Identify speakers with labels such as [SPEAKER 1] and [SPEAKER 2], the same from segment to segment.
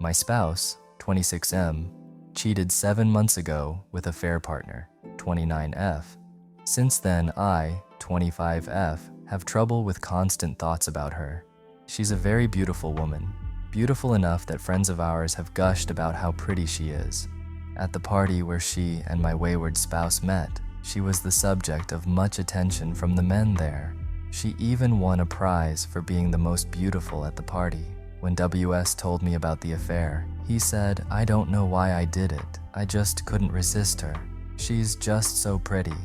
[SPEAKER 1] My spouse, 26M, cheated 7 months ago with affair partner, 29F. Since then, I, 25F, have trouble with constant thoughts about her. She's a very beautiful woman, beautiful enough that friends of ours have gushed about how pretty she is. At the party where she and my wayward spouse met, she was the subject of much attention from the men there. She even won a prize for being the most beautiful at the party. When WS told me about the affair, he said, "I don't know why I did it. I just couldn't resist her. She's just so pretty.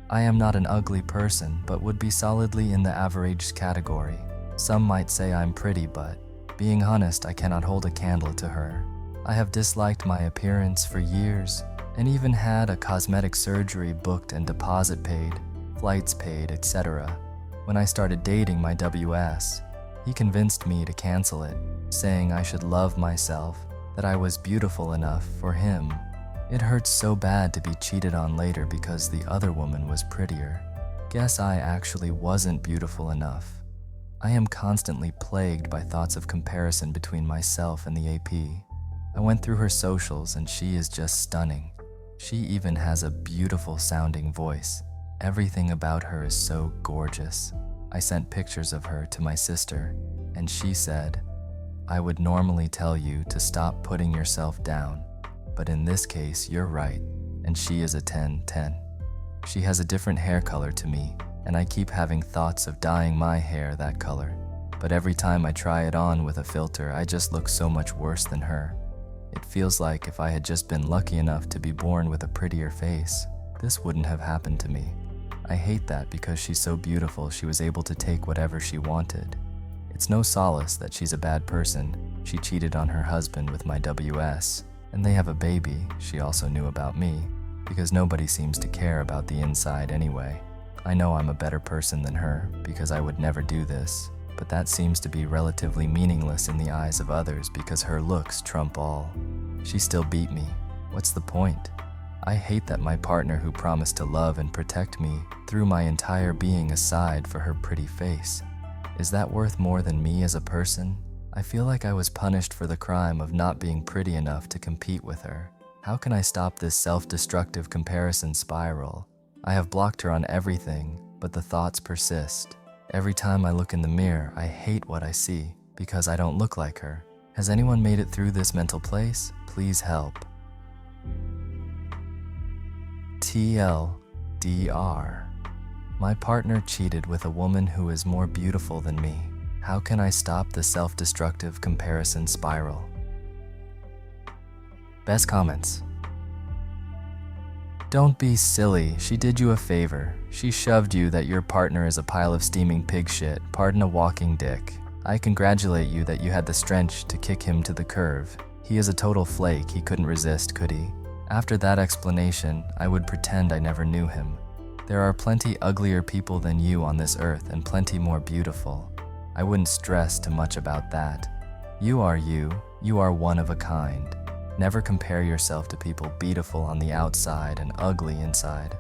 [SPEAKER 1] I am not an ugly person, but would be solidly in the average category. Some might say I'm pretty, but being honest, I cannot hold a candle to her. I have disliked my appearance for years and even had a cosmetic surgery booked and deposit paid, flights paid, etc. When I started dating my WS, he convinced me to cancel it, saying I should love myself, that I was beautiful enough for him. It hurts so bad to be cheated on later because the other woman was prettier. Guess I actually wasn't beautiful enough. I am constantly plagued by thoughts of comparison between myself and the AP. I went through her socials and she is just stunning. She even has a beautiful sounding voice. Everything about her is so gorgeous. I sent pictures of her to my sister, and she said, "I would normally tell you to stop putting yourself down, but in this case, you're right," and she is a 10/10. She has a different hair color to me, and I keep having thoughts of dyeing my hair that color, but every time I try it on with a filter, I just look so much worse than her. It feels like if I had just been lucky enough to be born with a prettier face, this wouldn't have happened to me. I hate that because she's so beautiful she was able to take whatever she wanted. It's no solace that she's a bad person. She cheated on her husband with my WS, and they have a baby she also knew about me, because nobody seems to care about the inside anyway. I know I'm a better person than her because I would never do this, but that seems to be relatively meaningless in the eyes of others because her looks trump all. She still beat me. What's the point? I hate that my partner who promised to love and protect me threw my entire being aside for her pretty face. Is that worth more than me as a person? I feel like I was punished for the crime of not being pretty enough to compete with her. How can I stop this self-destructive comparison spiral? I have blocked her on everything, but the thoughts persist. Every time I look in the mirror, I hate what I see because I don't look like her. Has anyone made it through this mental place? Please help. TLDR. My partner cheated with a woman who is more beautiful than me. How can I stop the self-destructive comparison spiral? Best comments. Don't be silly. She did you a favor. She shoved you that your partner is a pile of steaming pig shit. Pardon a walking dick. I congratulate you that you had the strength to kick him to the curve. He is a total flake. He couldn't resist, could he? After that explanation, I would pretend I never knew him. There are plenty uglier people than you on this earth and plenty more beautiful. I wouldn't stress too much about that. You are you. You are one of a kind. Never compare yourself to people beautiful on the outside and ugly inside.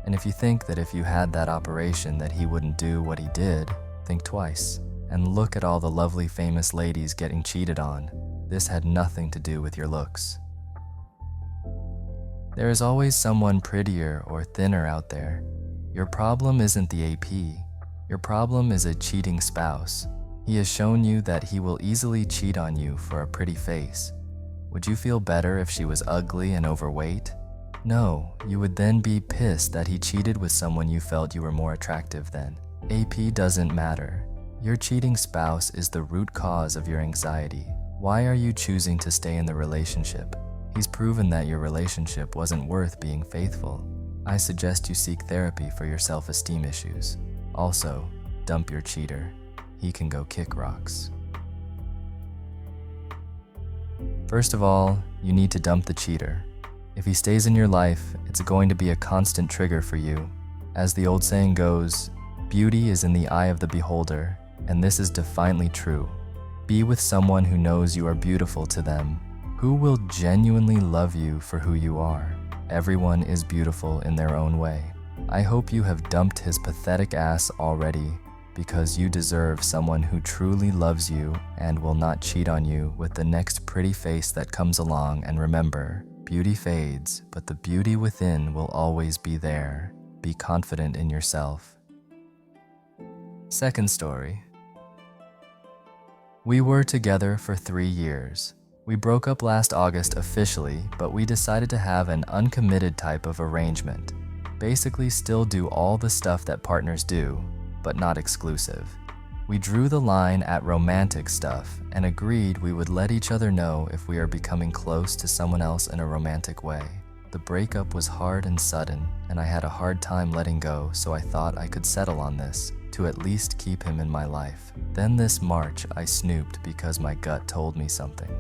[SPEAKER 1] And if you think that if you had that operation that he wouldn't do what he did, think twice. And look at all the lovely famous ladies getting cheated on. This had nothing to do with your looks. There is always someone prettier or thinner out there. Your problem isn't the AP. Your problem is a cheating spouse. He has shown you that he will easily cheat on you for a pretty face. Would you feel better if she was ugly and overweight? No, you would then be pissed that he cheated with someone you felt you were more attractive than. AP doesn't matter. Your cheating spouse is the root cause of your anxiety. Why are you choosing to stay in the relationship? He's proven that your relationship wasn't worth being faithful. I suggest you seek therapy for your self-esteem issues. Also, dump your cheater. He can go kick rocks. First of all, you need to dump the cheater. If he stays in your life, it's going to be a constant trigger for you. As the old saying goes, beauty is in the eye of the beholder, and this is defiantly true. Be with someone who knows you are beautiful to them, who will genuinely love you for who you are. Everyone is beautiful in their own way. I hope you have dumped his pathetic ass already. because you deserve someone who truly loves you and will not cheat on you with the next pretty face that comes along. And remember, beauty fades, but the beauty within will always be there. Be confident in yourself. Second story. We were together for 3 years. We broke up last August officially, but we decided to have an uncommitted type of arrangement. Basically still do all the stuff that partners do, but not exclusive. We drew the line at romantic stuff and agreed we would let each other know if we are becoming close to someone else in a romantic way. The breakup was hard and sudden, and I had a hard time letting go, so I thought I could settle on this to at least keep him in my life. Then this March, I snooped because my gut told me something.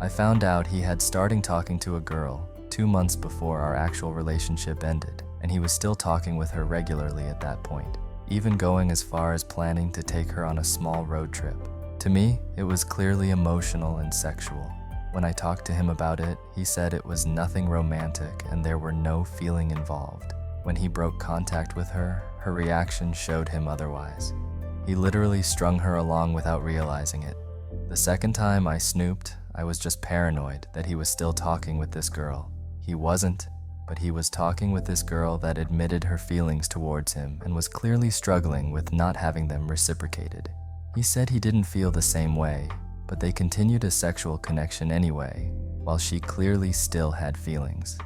[SPEAKER 1] I found out he had started talking to a girl 2 months before our actual relationship ended, and he was still talking with her regularly at that point, even going as far as planning to take her on a small road trip. To me, it was clearly emotional and sexual. When I talked to him about it, he said it was nothing romantic and there were no feeling involved. When he broke contact with her, her reaction showed him otherwise. He literally strung her along without realizing it. The second time I snooped, I was just paranoid that he was still talking with this girl. He wasn't, but he was talking with this girl that admitted her feelings towards him and was clearly struggling with not having them reciprocated. He said he didn't feel the same way, but they continued a sexual connection anyway, while she clearly still had feelings.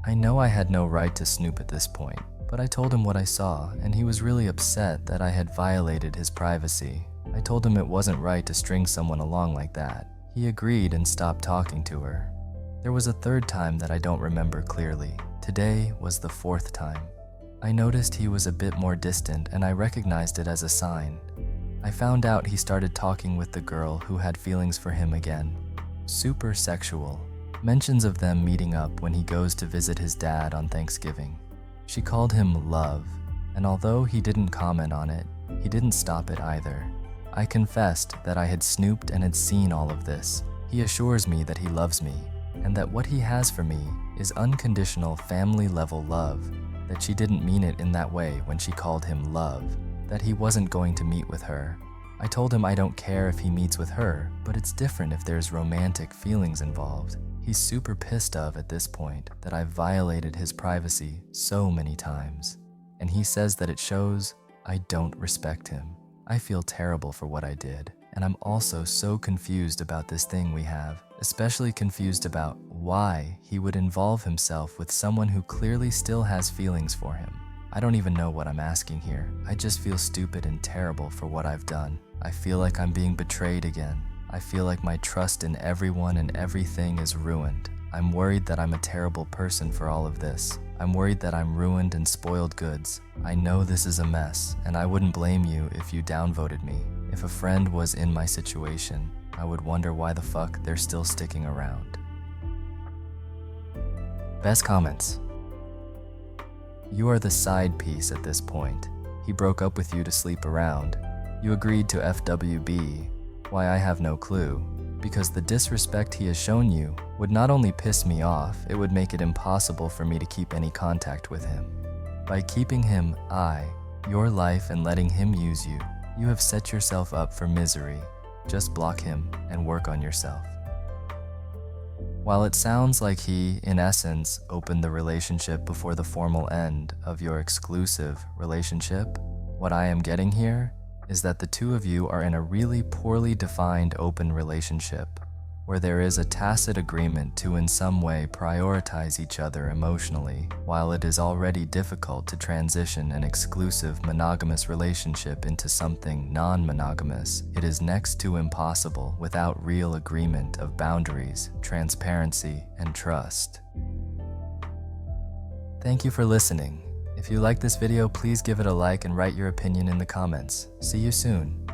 [SPEAKER 1] I know I had no right to snoop at this point, but I told him what I saw, and he was really upset that I had violated his privacy. I told him it wasn't right to string someone along like that. He agreed and stopped talking to her. There was a third time that I don't remember clearly. Today was the fourth time. I noticed he was a bit more distant, and I recognized it as a sign. I found out he started talking with the girl who had feelings for him again. Super sexual. Mentions of them meeting up when he goes to visit his dad on Thanksgiving. She called him love, and although he didn't comment on it, he didn't stop it either. I confessed that I had snooped and had seen all of this. He assures me that he loves me, and that what he has for me is unconditional family-level love, that she didn't mean it in that way when she called him love, that he wasn't going to meet with her. I told him I don't care if he meets with her, but it's different if there's romantic feelings involved. He's super pissed off at this point that I've violated his privacy so many times, and he says that it shows I don't respect him. I feel terrible for what I did, and I'm also so confused about this thing we have, especially confused about why he would involve himself with someone who clearly still has feelings for him. I don't even know what I'm asking here. I just feel stupid and terrible for what I've done. I feel like I'm being betrayed again. I feel like my trust in everyone and everything is ruined. I'm worried that I'm a terrible person for all of this. I'm worried that I'm ruined and spoiled goods. I know this is a mess, and I wouldn't blame you if you downvoted me. If a friend was in my situation, I would wonder why the fuck they're still sticking around. Best comments. You are the side piece at this point. He broke up with you to sleep around. You agreed to FWB. Why, I have no clue. Because the disrespect he has shown you would not only piss me off, it would make it impossible for me to keep any contact with him. By keeping him your life and letting him use you, you have set yourself up for misery. Just block him and work on yourself. While it sounds like he, in essence, opened the relationship before the formal end of your exclusive relationship, what I am getting here is that the two of you are in a really poorly defined open relationship, where there is a tacit agreement to in some way prioritize each other emotionally. While it is already difficult to transition an exclusive monogamous relationship into something non-monogamous, it is next to impossible without real agreement of boundaries, transparency, and trust. Thank you for listening. If you like this video, please give it a like and write your opinion in the comments. See you soon.